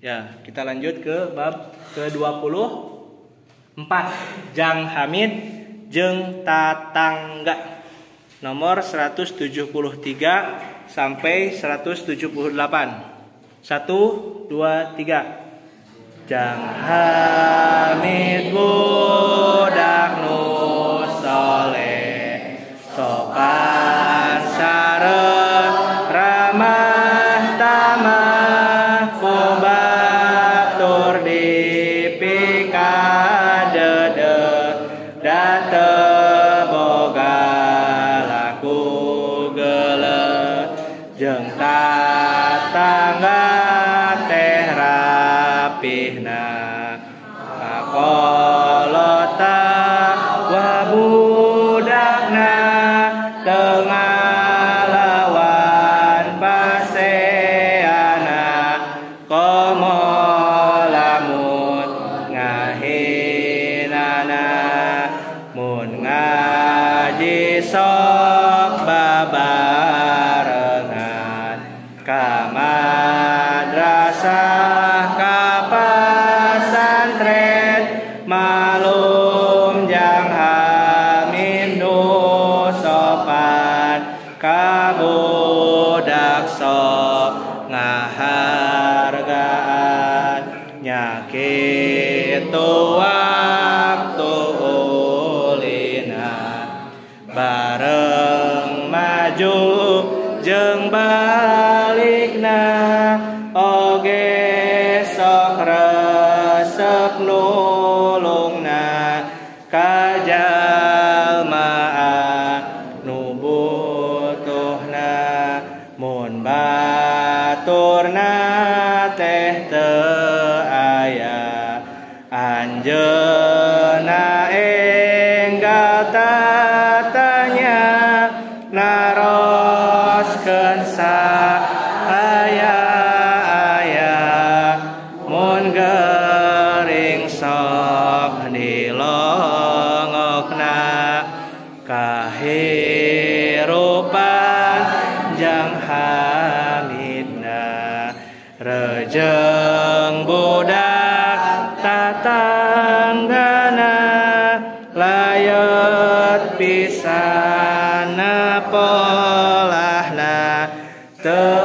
Ya, kita lanjut ke bab ke-24. Jang Hamid jeung Tatangga. Nomor 173 sampai 178. 1, 2, 3. Jang Hamid budak nu soleh, sopan sareng ramah tamah, kubatur dipikadede da teu boga laku geuleuh, jeung tatangga teh rapihna kakolota wa budakna teu ngalawan paseana, komo lamun ngahinana, mun ngaji sok babarengan, ka madrasah ka pasantren, malum Jang Hamid nu sopan, ka budak sok ngahargaan, nya kitu waktu ulina, bareng maju jeung balikna, oge sok resep nulungna ka jalma anu butuhna, mun baturna teh teu aya, anjeunna enggal tatanya naroskeun saaya-aya, mun gering sok dilongokna, kahirupan Jang Hamidna, rejeng budak tatanggana, layet pisana polahna, teu